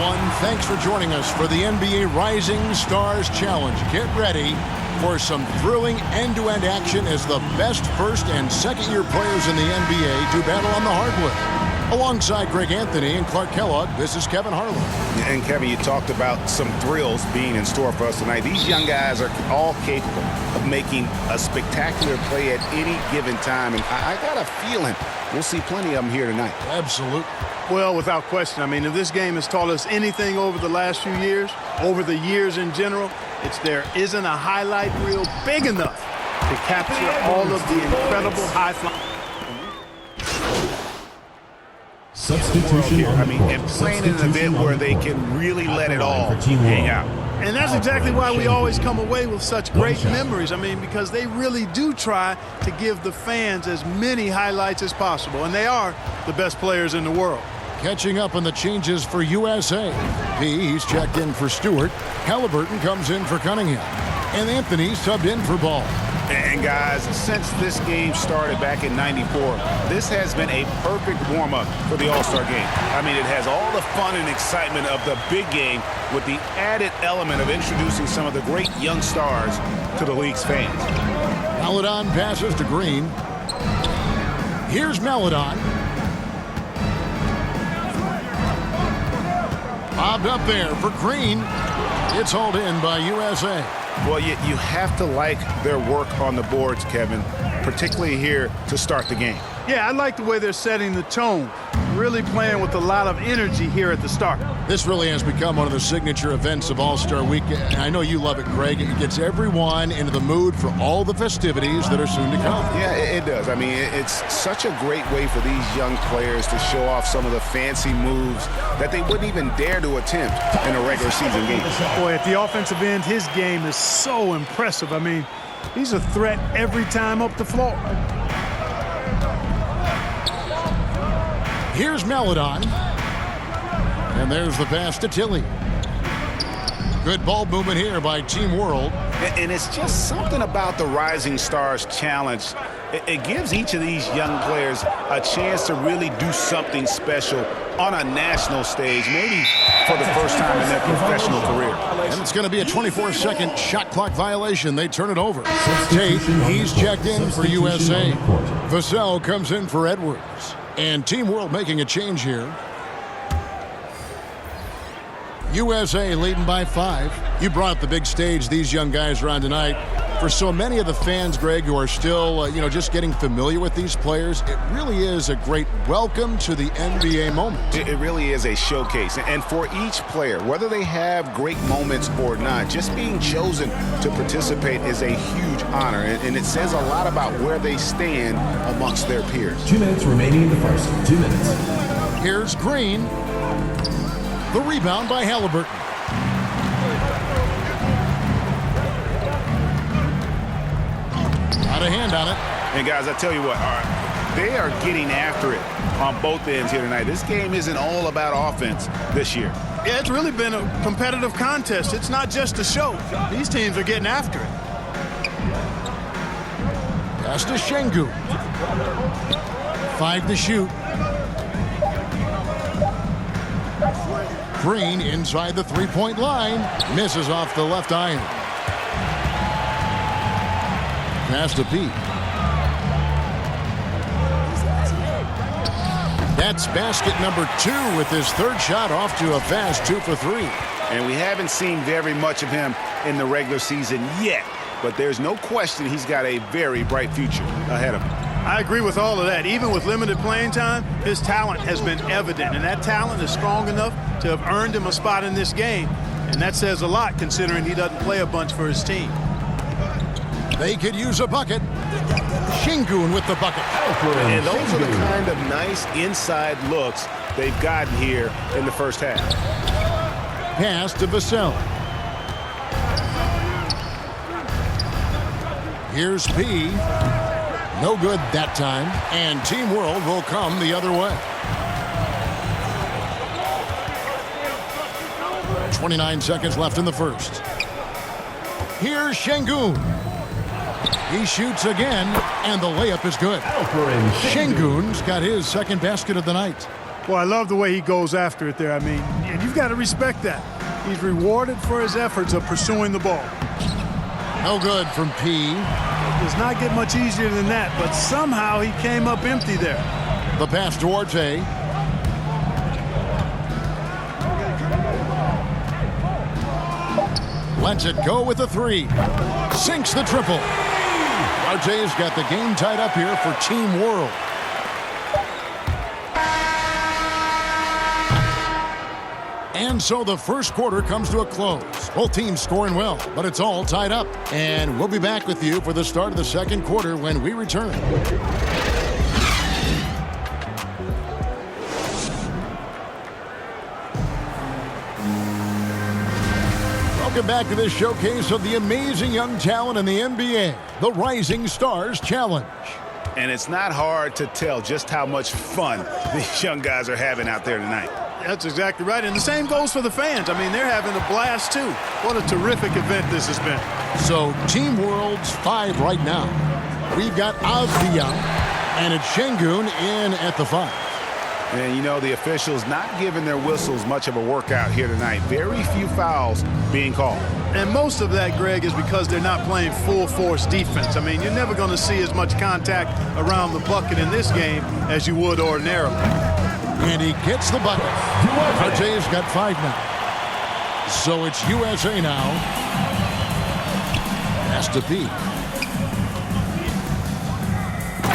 everyone. Thanks for joining us for the NBA Rising Stars Challenge. Get ready for some thrilling end-to-end action as the best first and second-year players in the NBA do battle on the hardwood. Alongside Greg Anthony and Clark Kellogg, this is Kevin Harlan. And Kevin, you talked about some thrills being in store for us tonight. These young guys are all capable of making a spectacular play at any given time. And I got a feeling we'll see plenty of them here tonight. Absolutely. Well, without question. I mean, if this game has taught us anything over the last few years, over the years in general, it's there isn't a highlight reel big enough to capture all of the incredible high flying. Substitution Here. on I the mean, court. and playing in an event where they can really let it all hang out. And that's exactly why we always come away with such great memories. I mean, because they really do try to give the fans as many highlights as possible. And they are the best players in the world. Catching up on the changes for USA. He's checked in for Stewart. Halliburton comes in for Cunningham. And Anthony's subbed in for Ball. And guys, since this game started back in '94, this has been a perfect warm-up for the All-Star game. I mean, it has all the fun and excitement of the big game with the added element of introducing some of the great young stars to the league's fans. Maledon passes to Green. Here's Maledon. Bobbed up there for Green. It's hauled in by USA. Well, you have to like their work on the boards, Kevin, particularly here to start the game. Yeah, I like the way they're setting the tone. Really playing with a lot of energy here at the start. This really has become one of the signature events of All-Star Week. And I know you love it, Greg. It gets everyone into the mood for all the festivities that are soon to come. Yeah, it does. I mean, it's such a great way for these young players to show off some of the fancy moves that they wouldn't even dare to attempt in a regular season game. Boy, at the offensive end, his game is so impressive. I mean, he's a threat every time up the floor. Here's Maledon. And there's the pass to Tilly. Good ball movement here by Team World. And it's just something about the Rising Stars Challenge. It gives each of these young players a chance to really do something special on a national stage, maybe for the first time in their professional career. And it's going to be a 24-second shot clock violation. They turn it over. Tate, he's checked in for USA. Vassell comes in for Edwards. And Team World making a change here. USA leading by 5. You brought up the big stage these young guys are on tonight. For so many of the fans, Greg, who are still, just getting familiar with these players, it really is a great welcome to the NBA moment. It really is a showcase. And for each player, whether they have great moments or not, just being chosen to participate is a huge honor. And it says a lot about where they stand amongst their peers. 2 minutes remaining in the first. 2 minutes. Here's Green. The rebound by Halliburton. Got a hand on it. And guys, I tell you what, they are getting after it on both ends here tonight. This game isn't all about offense this year. Yeah, it's really been a competitive contest. It's not just a show. These teams are getting after it. Pass to Şengün. 5 to shoot. Green inside the three-point line. Misses off the left iron. Pass to Pete. That's basket number 2 with his third shot off to a fast 2 for 3. And we haven't seen very much of him in the regular season yet. But there's no question he's got a very bright future ahead of him. I agree with all of that. Even with limited playing time, his talent has been evident. And that talent is strong enough to have earned him a spot in this game. And that says a lot considering he doesn't play a bunch for his team. They could use a bucket. Şengün with the bucket. And those are the kind of nice inside looks they've gotten here in the first half. Pass to Vassell. Here's P. No good that time. And Team World will come the other way. 29 seconds left in the first. Here's Şengün. He shoots again, and the layup is good. Şengün's got his second basket of the night. Well, I love the way he goes after it there. I mean, you've got to respect that. He's rewarded for his efforts of pursuing the ball. No good from P. Does not get much easier than that, but somehow he came up empty there. The pass to Orte. Lets it go with a three. Sinks the triple. Arte's got the game tied up here for Team World. And so the first quarter comes to a close. Both teams scoring well, but it's all tied up. And we'll be back with you for the start of the second quarter when we return. Welcome back to this showcase of the amazing young talent in the NBA, the Rising Stars Challenge. And it's not hard to tell just how much fun these young guys are having out there tonight. That's exactly right. And the same goes for the fans. I mean, they're having a blast, too. What a terrific event this has been. So, Team World's 5 right now. We've got Avdia, and it's Şengün in at the 5. And, you know, the officials not giving their whistles much of a workout here tonight. Very few fouls being called. And most of that, Greg, is because they're not playing full-force defense. I mean, you're never going to see as much contact around the bucket in this game as you would ordinarily. And he gets the bucket. Arte's got 5 now. So it's USA now. Pass to P.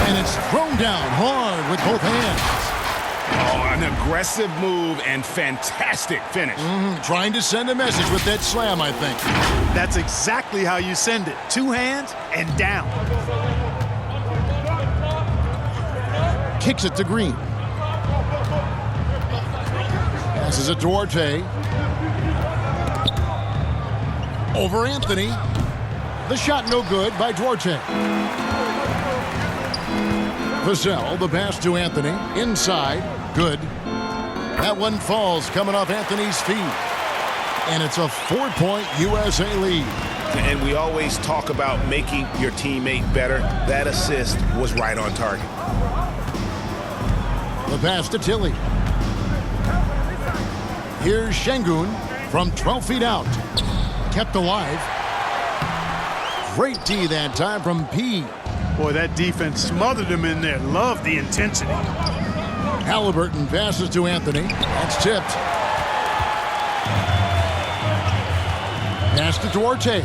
And it's thrown down hard with both hands. Oh, an aggressive move and fantastic finish. Trying to send a message with that slam, I think. That's exactly how you send it. 2 hands and down. Kicks it to Green. Passes it to Orte. Over Anthony. The shot no good by Duarte. Vassell, the pass to Anthony. Inside. Good. That one falls coming off Anthony's feet. And it's a 4-point USA lead. And we always talk about making your teammate better. That assist was right on target. The pass to Tilly. Here's Şengün from 12 feet out. Kept alive. Great D that time from P. Boy, that defense smothered him in there. Love the intensity. Halliburton passes to Anthony. That's tipped. Passed it to Orte.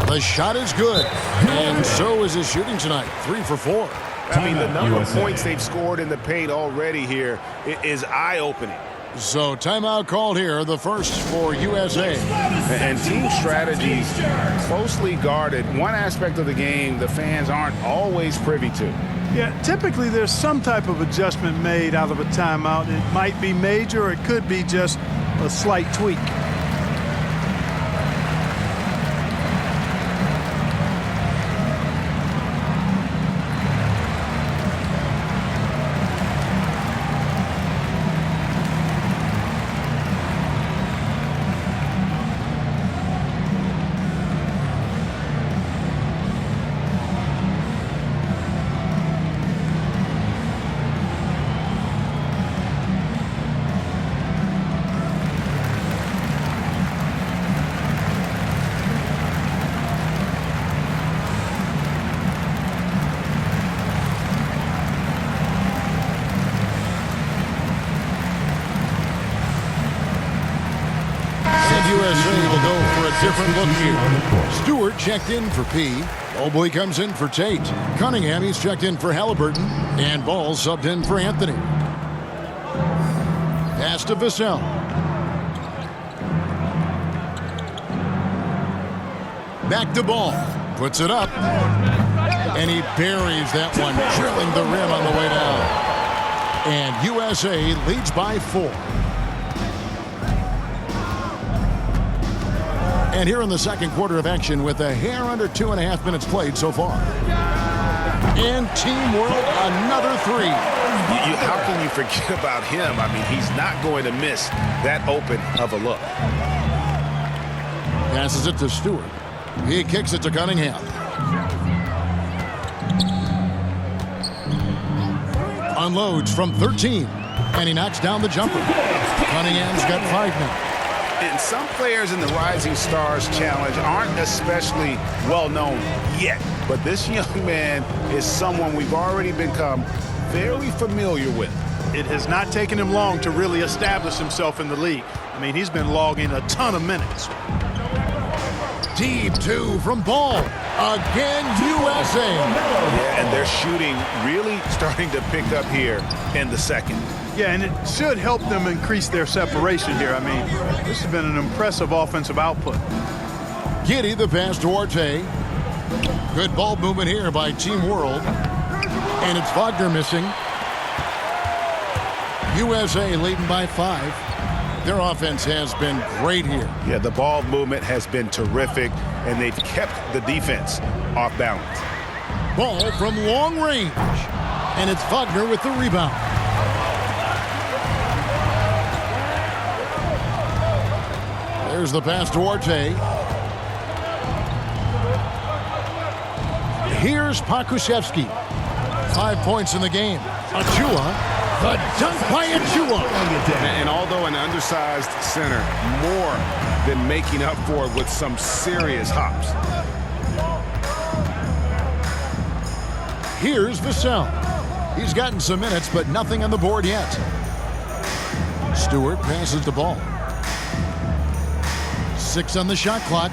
The shot is good. And so is his shooting tonight. 3 for 4. I mean, the number of points they've scored in the paint already here is eye-opening. So timeout called here, the first for USA. And team strategies closely guarded. One aspect of the game the fans aren't always privy to. Yeah, typically there's some type of adjustment made out of a timeout. It might be major or it could be just a slight tweak. USA will go for a different look here. Stewart checked in for P. Oldboy comes in for Tate. Cunningham, he's checked in for Halliburton. And Ball subbed in for Anthony. Pass to Vassell. Back to Ball. Puts it up. And he buries that one, drilling the rim on the way down. And USA leads by 4. And here in the second quarter of action with a hair under 2.5 minutes played so far. And Team World, another 3. How can you forget about him? I mean, he's not going to miss that open of a look. Passes it to Stewart. He kicks it to Cunningham. Unloads from 13. And he knocks down the jumper. Cunningham's got 5 now. And some players in the Rising Stars Challenge aren't especially well known yet. But this young man is someone we've already become very familiar with. It has not taken him long to really establish himself in the league. I mean, he's been logging a ton of minutes. Deep 2 from Ball. Again, USA. Yeah, and they're shooting really starting to pick up here in the second. Yeah, and it should help them increase their separation here. I mean, this has been an impressive offensive output. Giddey the pass to Orte. Good ball movement here by Team World. And it's Wagner missing. USA leading by 5. Their offense has been great here. Yeah, the ball movement has been terrific, and they've kept the defense off balance. Ball from long range. And it's Wagner with the rebound. There's the pass to Orte. Here's Pakusevsky. 5 points in the game. Achua. The dunk by Achua. And although an undersized center, more than making up for it with some serious hops. Here's Vassell. He's gotten some minutes, but nothing on the board yet. Stewart passes the ball. 6 on the shot clock.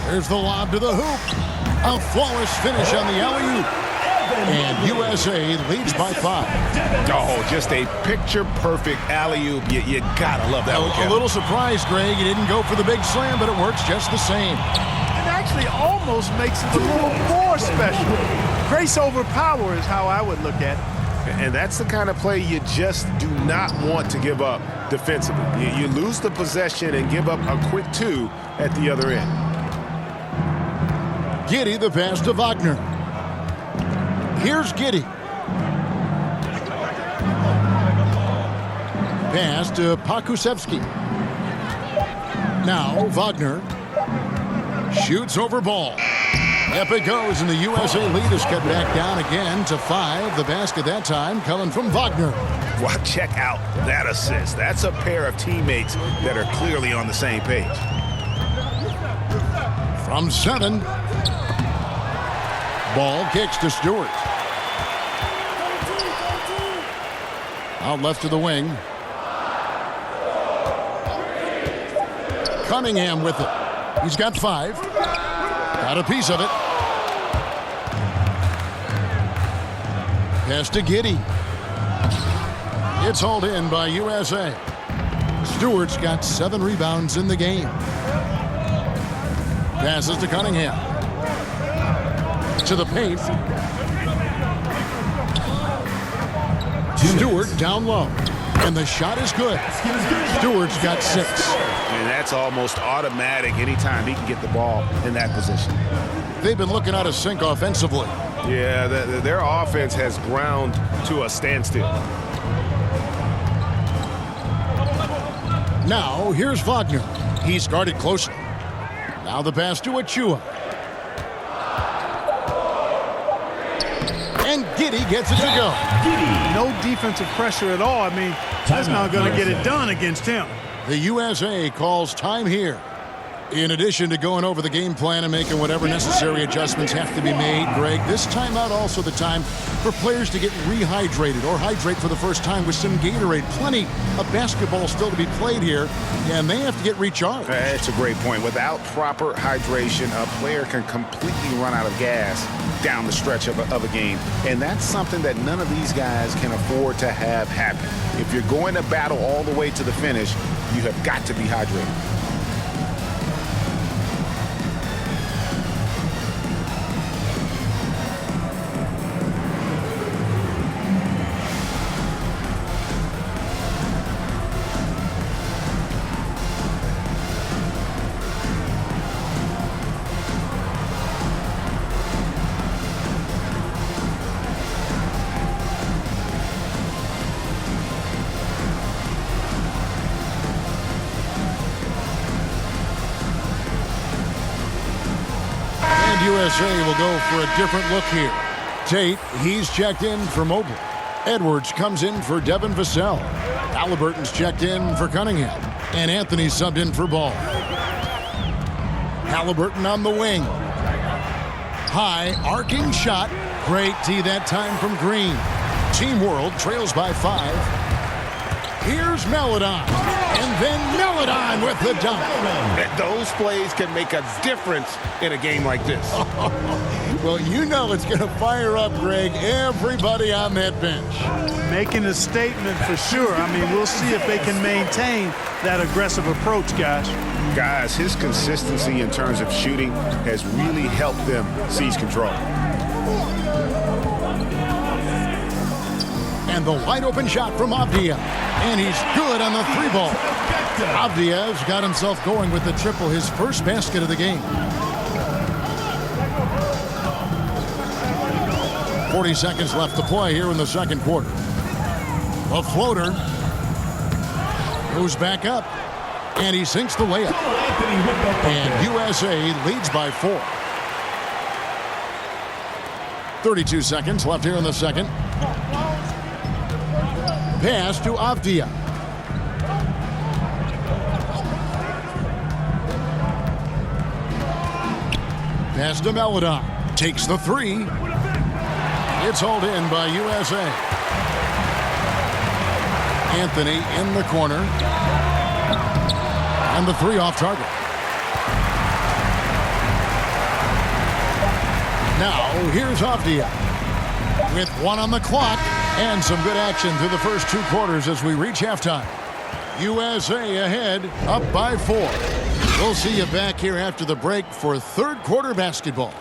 There's the lob to the hoop. A flawless finish on the alley-oop. And USA leads by 5. Oh, just a picture-perfect alley-oop. You gotta love that one. A little surprised, Greg. He didn't go for the big slam, but it works just the same. It actually almost makes it a little more special. Grace over power is how I would look at it. And that's the kind of play you just do not want to give up defensively. You lose the possession and give up a quick 2 at the other end. Giddey the pass to Wagner. Here's Giddey. Pass to Pakusevsky. Now Wagner shoots over Ball. Up it goes, and the USA lead is cut back down again to 5. The basket that time coming from Wagner. Well, check out that assist. That's a pair of teammates that are clearly on the same page. From 7. Ball kicks to Stewart. Out left to the wing. Cunningham with it. He's got 5. Got a piece of it. Pass to Giddey. It's hauled in by USA. Stewart's got 7 rebounds in the game. Passes to Cunningham. To the paint. Stewart down low. And the shot is good. Stewart's got 6. And that's almost automatic anytime he can get the ball in that position. They've been looking out of sync offensively. Yeah, their offense has ground to a standstill. Now, here's Wagner. He's guarded closely. Now the pass to Achua. And Giddey gets it to go. No defensive pressure at all. I mean, that's not going to get it done against him. The USA calls time here. In addition to going over the game plan and making whatever necessary adjustments have to be made, Greg, this timeout also the time for players to get rehydrated or hydrate for the first time with some Gatorade. Plenty of basketball still to be played here, and they have to get recharged. That's a great point. Without proper hydration, a player can completely run out of gas down the stretch of a game, and that's something that none of these guys can afford to have happen. If you're going to battle all the way to the finish, you have got to be hydrated. USA will go for a different look here. Tate, he's checked in for Mobley. Edwards comes in for Devin Vassell. Halliburton's checked in for Cunningham. And Anthony subbed in for Ball. Halliburton on the wing. High, arcing shot. Great tee that time from Green. Team World trails by 5. Here's Meladon. And then Meladon with the dunk. Those plays can make a difference in a game like this. Well, you know it's going to fire up, Greg, everybody on that bench. Making a statement for sure. I mean, we'll see if they can maintain that aggressive approach, guys. Guys, his consistency in terms of shooting has really helped them seize control. And the wide open shot from Avdia. And he's good on the 3-ball. Avdia's got himself going with the triple, his first basket of the game. 40 seconds left to play here in the second quarter. A floater goes back up. And he sinks the layup. And USA leads by 4. 32 seconds left here in the second. Pass to Avdia. Pass to Meladon. Takes the 3. It's hauled in by USA. Anthony in the corner. And the 3 off target. Now, here's Avdia. With 1 on the clock. And some good action through the first 2 quarters as we reach halftime. USA ahead, up by 4. We'll see you back here after the break for third quarter basketball.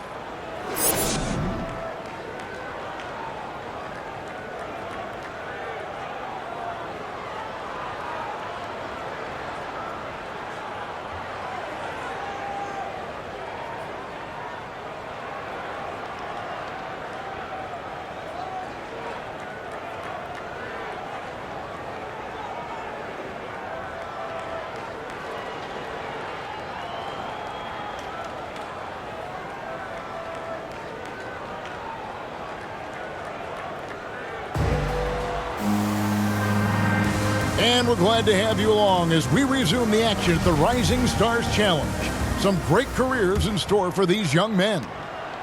And we're glad to have you along as we resume the action at the Rising Stars Challenge. Some great careers in store for these young men.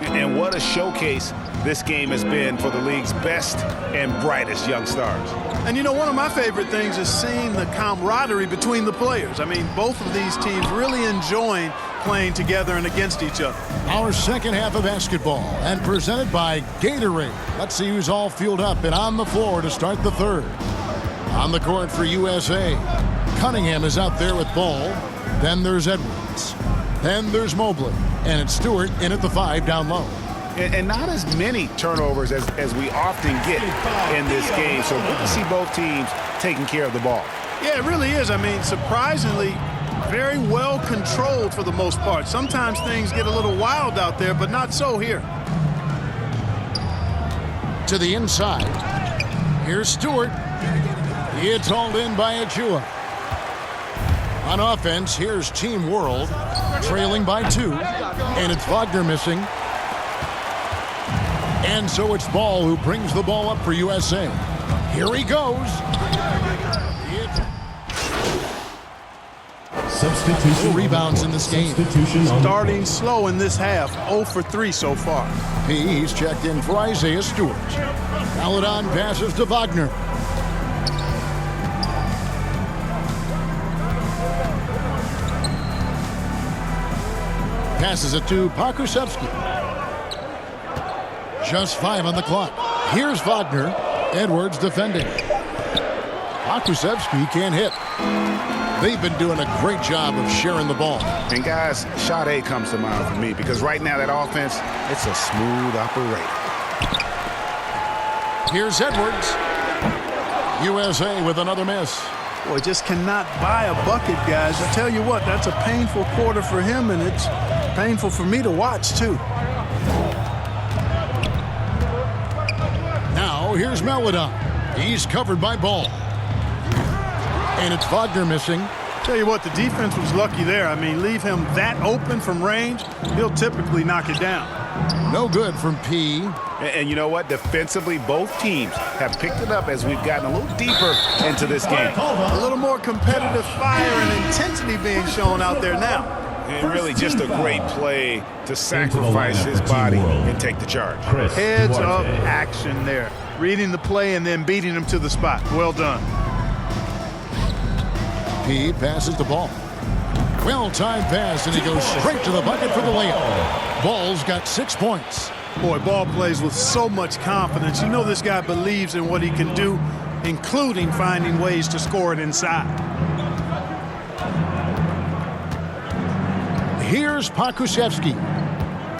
And what a showcase this game has been for the league's best and brightest young stars. And you know, one of my favorite things is seeing the camaraderie between the players. I mean, both of these teams really enjoying playing together and against each other. Our second half of basketball and presented by Gatorade. Let's see who's all fueled up and on the floor to start the third. On the court for USA, Cunningham is out there with Ball. Then there's Edwards. Then there's Mobley. And it's Stewart in at the 5 down low. And not as many turnovers as we often get in this game. So good to see both teams taking care of the ball. Yeah, it really is. I mean, surprisingly, very well controlled for the most part. Sometimes things get a little wild out there, but not so here. To the inside. Here's Stewart. It's hauled in by Achua. On offense, here's Team World, trailing by 2. And it's Wagner missing. And so it's Ball who brings the ball up for USA. Here he goes. Substitution. Rebounds in this game. Starting slow in this half, 0 for 3 so far. He's checked in for Isaiah Stewart. Meladon passes to Wagner. Passes it to Pakusevsky. Just 5 on the clock. Here's Wagner. Edwards defending. Pakusevsky can't hit. They've been doing a great job of sharing the ball. And guys, shot A comes to mind for me because right now that offense, it's a smooth operation. Here's Edwards. USA with another miss. Boy, just cannot buy a bucket, guys. I tell you what, that's a painful quarter for him, and it's painful for me to watch, too. Now, here's Meladon. He's covered by Ball. And it's Wagner missing. Tell you what, the defense was lucky there. I mean, leave him that open from range, he'll typically knock it down. No good from P. And you know what? Defensively, both teams have picked it up as we've gotten a little deeper into this game. A little more competitive fire and intensity being shown out there now. And really just a great play to sacrifice his body and take the charge. Heads up action there. Reading the play and then beating him to the spot. Well done. He passes the ball. Well-timed pass, and he goes straight to the bucket for the layup. Ball's got 6 points. Boy, Ball plays with so much confidence. You know this guy believes in what he can do, including finding ways to score it inside. Here's Pakusevsky.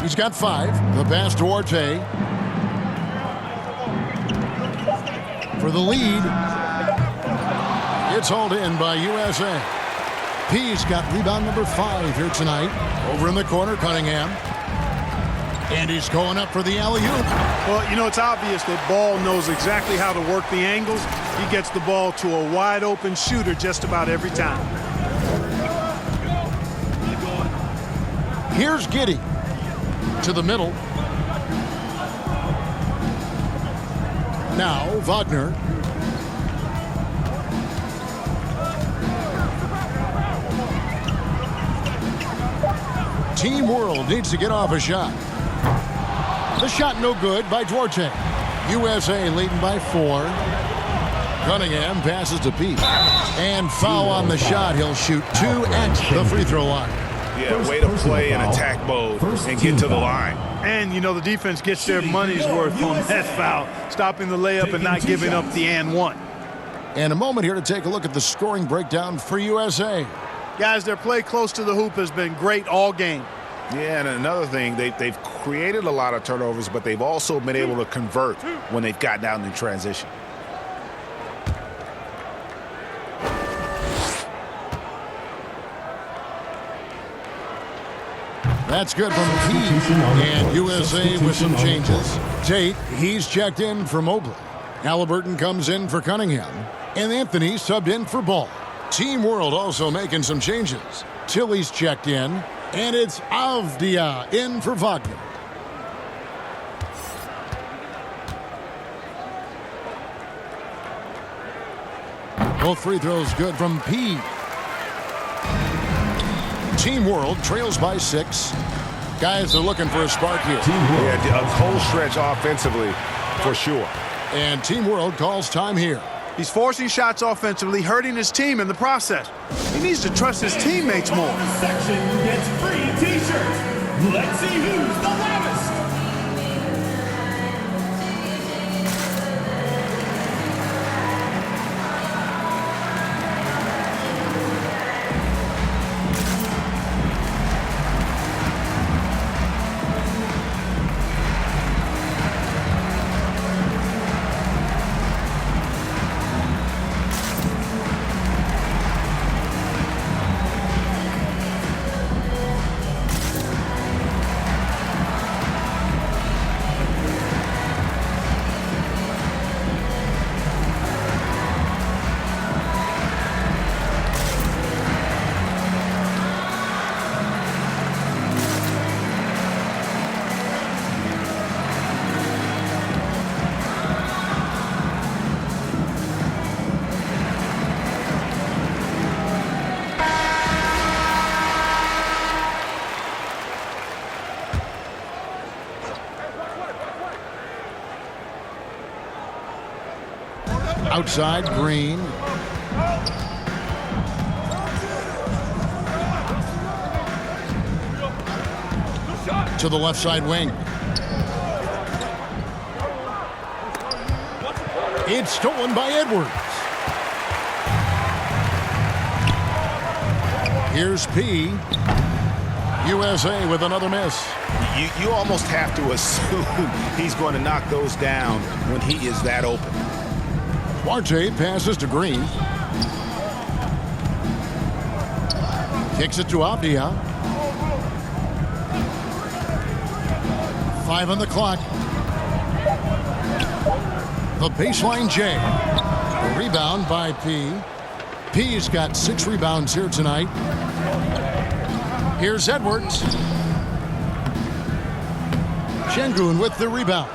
He's got 5. The pass to Orte. For the lead. It's hauled in by USA. P's got rebound number 5 here tonight. Over in the corner, Cunningham. And he's going up for the alley-oop. Well, you know, it's obvious that Ball knows exactly how to work the angles. He gets the ball to a wide-open shooter just about every time. Here's Giddey. To the middle. Now, Wagner. Team World needs to get off a shot. The shot no good by Duarte. USA leading by 4. Cunningham passes to Pete. And foul on the shot. He'll shoot 2 at the free throw line. Yeah, way to play in attack mode and get to the line. And, you know, the defense gets their money's worth on that foul, stopping the layup and not giving up the and one. And a moment here to take a look at the scoring breakdown for USA. Guys, their play close to the hoop has been great all game. Yeah, and another thing, they've created a lot of turnovers, but they've also been able to convert when they've gotten out in transition. That's good from P. And USA with some changes. Tate, he's checked in for Mobley. Halliburton comes in for Cunningham. And Anthony subbed in for Ball. Team World also making some changes. Tilly's checked in. And it's Avdia in for Wagner. Both free throws good from P. Team World trails by 6. Guys are looking for a spark here. Yeah, a cold stretch offensively for sure. And Team World calls time here. He's forcing shots offensively, hurting his team in the process. He needs to trust his teammates more. Section gets free t-shirts. Let's see who's the loudest. Outside, Green. To the left side wing. It's stolen by Edwards. Here's P. USA with another miss. You almost have to assume he's going to knock those down when he is that open. Duarte passes to Green. Kicks it to Avdia. 5 on the clock. The baseline J. A rebound by P. P's got 6 rebounds here tonight. Here's Edwards. Şengün with the rebound.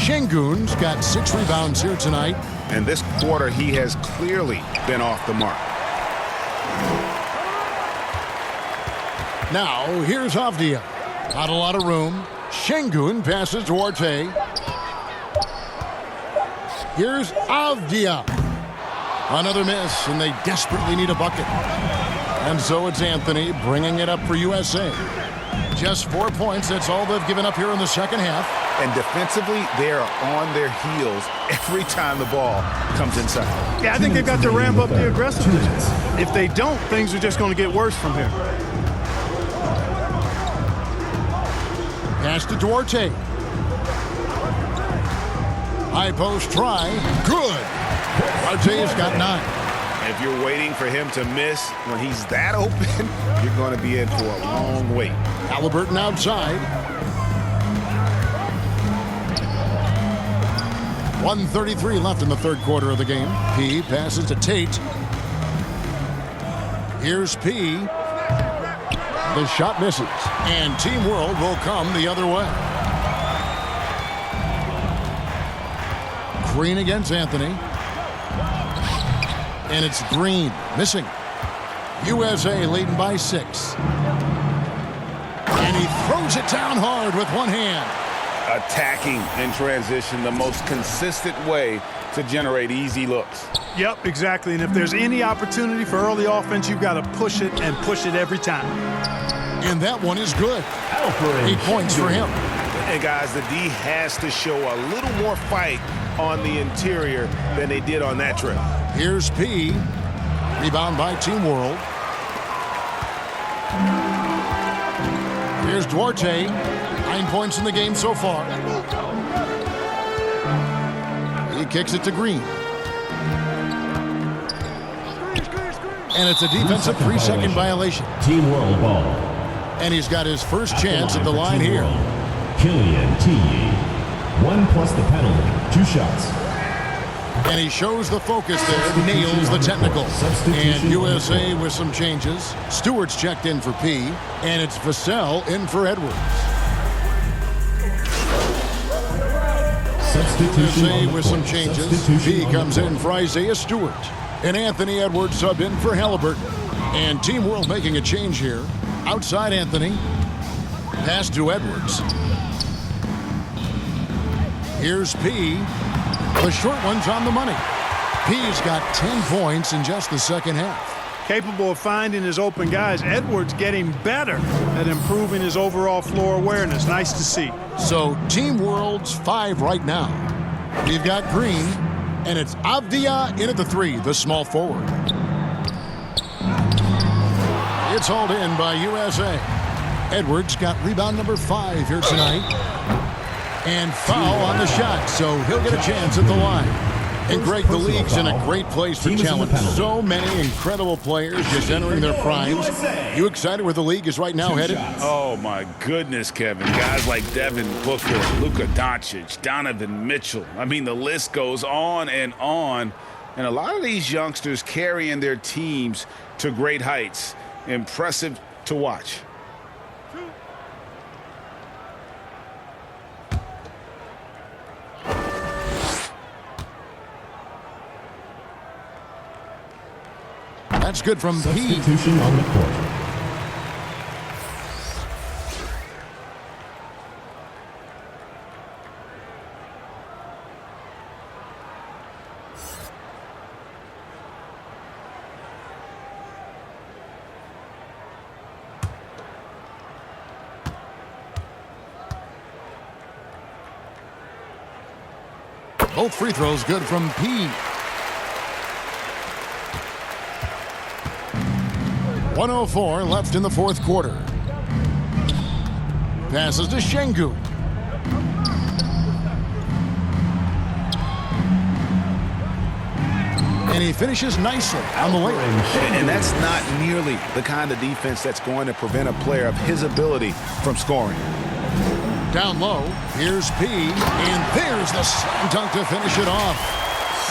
Şengün's got 6 rebounds here tonight. And this quarter, he has clearly been off the mark. Now, here's Avdia. Not a lot of room. Şengün passes to Arte. Here's Avdia. Another miss, and they desperately need a bucket. And so it's Anthony bringing it up for USA. Just 4 points. That's all they've given up here in the second half. And defensively, they are on their heels every time the ball comes inside. Yeah, I think they've got to ramp up the aggressiveness. If they don't, things are just going to get worse from here. Pass to Duarte. High post try. Good. Duarte's got 9. If you're waiting for him to miss when he's that open, you're going to be in for a long wait. Halliburton outside. 1:33 left in the third quarter of the game. P passes to Tate. Here's P. The shot misses. And Team World will come the other way. Green against Anthony. And it's Green missing. USA leading by 6. And he throws it down hard with one hand. Attacking in transition, the most consistent way to generate easy looks. Yep, exactly. And if there's any opportunity for early offense, you've got to push it and push it every time. And that one is good. 8 points for him. And guys, the D has to show a little more fight on the interior than they did on that trip. Here's P. Rebound by Team World. Here's Duarte. 9 points in the game so far. He kicks it to Green. And it's a defensive 3-second violation. Team World ball. And he's got his first chance at the line here. Killian T. 1 plus the penalty. 2 shots. And he shows the focus there, nails the technical. And USA with some changes. Stewart's checked in for P. And it's Vassell in for Edwards. USA with some changes. P comes in for Isaiah Stewart. And Anthony Edwards sub in for Halliburton. And Team World making a change here. Outside Anthony. Pass to Edwards. Here's P. The short one's on the money. P's got 10 points in just the second half. Capable of finding his open guys. Edwards getting better at improving his overall floor awareness. Nice to see. So Team World's 5 right now. We've got Green, and it's Avdia in at the 3, the small forward. It's hauled in by USA. Edwards got rebound number 5 here tonight. And foul on the shot, so he'll get a chance at the line. And Greg, the league's in a great place for challenge. So many incredible players just entering their primes. You excited where the league is right now headed? Oh, my goodness, Kevin. Guys like Devin Booker, Luka Doncic, Donovan Mitchell. I mean, the list goes on. And a lot of these youngsters carrying their teams to great heights. Impressive to watch. That's good from P. Substitution on the court. Both free throws good from P. 1:04 left in the fourth quarter. Passes to Şengün. And he finishes nicely on the way. And that's not nearly the kind of defense that's going to prevent a player of his ability from scoring. Down low, here's P. And there's the slam dunk to finish it off.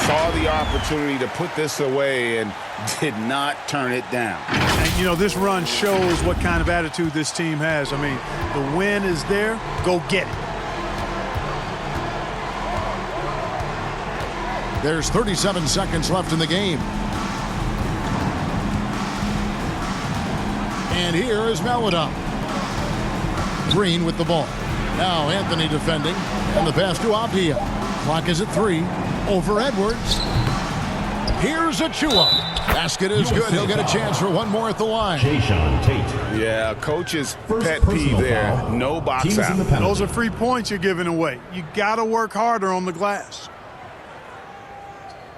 Saw the opportunity to put this away and did not turn it down. And, you know, this run shows what kind of attitude this team has. I mean, the win is there. Go get it. There's 37 seconds left in the game. And here is Maladon. Green with the ball. Now Anthony defending. And the pass to Apia. Clock is at 3. Over Edwards. Here's Achua. Basket is good. He'll get a chance for one more at the line. Jayshawn Tate. Yeah, coach's First pet peeve personal there. foul. No box Teams in out. the penalty. Those are free points you're giving away. You got to work harder on the glass.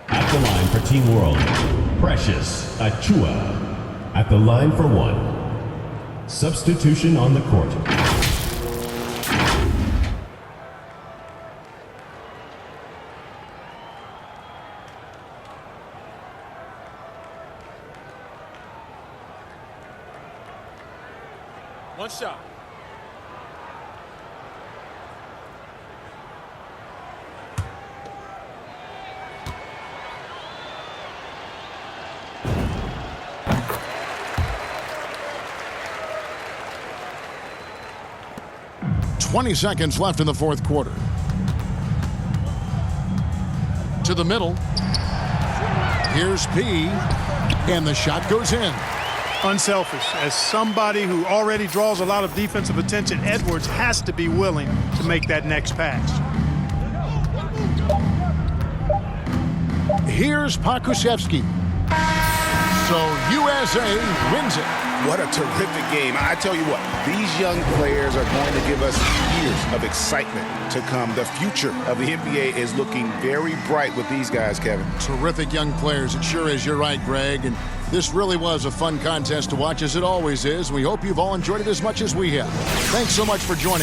At the line for Team World, Precious Achua. At the line for 1. Substitution on the court. One shot. "20 seconds left in the fourth quarter. To the middle. Here's P. And the shot goes in. Unselfish. As somebody who already draws a lot of defensive attention, Edwards has to be willing to make that next pass. Here's Pakusevsky. So USA wins it. What a terrific game. I tell you what, these young players are going to give us years of excitement to come. The future of the NBA is looking very bright with these guys, Kevin. Terrific young players. It sure is. You're right, Greg. And this really was a fun contest to watch, as it always is. We hope you've all enjoyed it as much as we have. Thanks so much for joining.